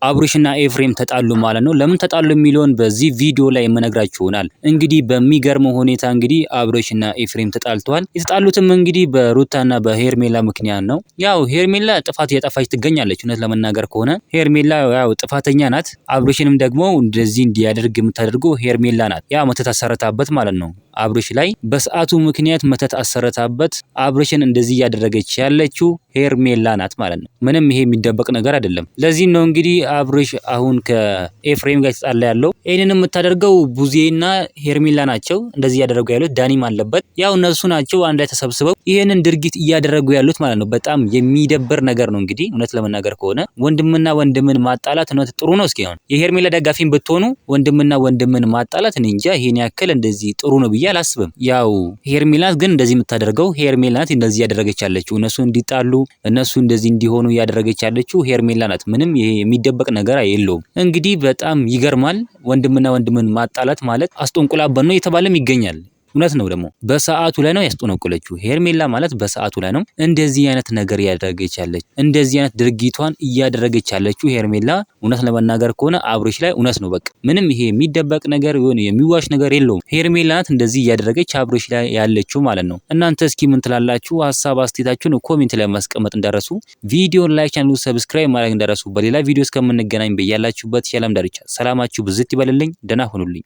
አብርሽና ኤፍሬም ተጣሉ ማለት ነው። ለምን ተጣሉ የሚለውን በዚህ ቪዲዮ ላይ የምነግራችሁ ይሆናል። እንግዲህ በሚገርመው ሁኔታ እንግዲህ አብርሽና ኤፍሬም ተጣልተዋል። የተጣሉትም እንግዲህ በሩታና በሄርሜላ ምክንያት ነው። ያው ሄርሜላ ጥፋት እያጠፋች ትገኛለች። እውነት ለመናገር ከሆነ ሄርሜላ ያው ጥፋተኛ ናት። አብርሽንም ደግሞ እንደዚህ እንዲያደርግ የምታደርገው ሄርሜላ ናት። ያ መተት አሰረታበት ማለት ነው። አብርሽ ላይ በሰዓቱ ምክንያት መተት አሰረታበት። አብርሽን እንደዚህ እያደረገች ያለችው ሄርሜላ ናት ማለት ነው። ምንም ይሄ የሚደበቅ ነገር አይደለም። ለዚህ ነው እንግዲህ አብርሽ አሁን ከኤፍሬም ጋር የተጣላ ያለው። ይሄንን የምታደርገው ቡዜና ሄርሜላ ናቸው እንደዚህ እያደረጉ ያሉት። ዳኒም አለበት። ያው እነሱ ናቸው አንድ ላይ ተሰብስበው ይሄንን ድርጊት እያደረጉ ያሉት ማለት ነው። በጣም የሚደብር ነገር ነው። እንግዲህ እውነት ለመናገር ከሆነ ወንድምና ወንድምን ማጣላት እውነት ጥሩ ነው? እስኪ አሁን የሄርሜላ ደጋፊም ብትሆኑ ወንድምና ወንድምን ማጣላት እኔ እንጃ ይሄን ያክል እንደዚህ ጥሩ ነው ብዬ አላስብም። ያው ሄርሜላ ግን እንደዚህ የምታደርገው ሄርሜላ ናት እንደዚህ እያደረገች ያለችው። እነሱ እንዲጣሉ እነሱ እንደዚህ እንዲሆኑ እያደረገች ያለችው ሄርሜላ ናት። ምንም ይሄ የሚደበቅ ነገር የለውም። እንግዲህ በጣም ይገርማል። ወንድምና ወንድምን ማጣላት ማለት አስጠንቁላበት ነው እየተባለም ይገኛል። እውነት ነው ደግሞ በሰዓቱ ላይ ነው ያስጠነቀለችው። ሄርሜላ ማለት በሰዓቱ ላይ ነው እንደዚህ አይነት ነገር እያደረገች ያለች እንደዚህ አይነት ድርጊቷን እያደረገች ያለችው ሄርሜላ። እውነት ለመናገር ከሆነ አብርሽ ላይ እውነት ነው በቃ ምንም ይሄ የሚደበቅ ነገር የሆነ የሚዋሽ ነገር የለውም። ሄርሜላ ናት እንደዚህ እያደረገች አብርሽ ላይ ያለችው ማለት ነው። እናንተ እስኪ ምን ትላላችሁ? ሀሳብ አስተያየታችሁን ኮሜንት ላይ ማስቀመጥ እንዳረሱ፣ ቪዲዮን ላይክ ቻናሉን ሰብስክራይብ ማድረግ እንዳረሱ። በሌላ ቪዲዮ እስከምንገናኝ በያላችሁበት የዓለም ዳርቻ ሰላማችሁ ብዝት ይበልልኝ። ደህና ሁኑልኝ።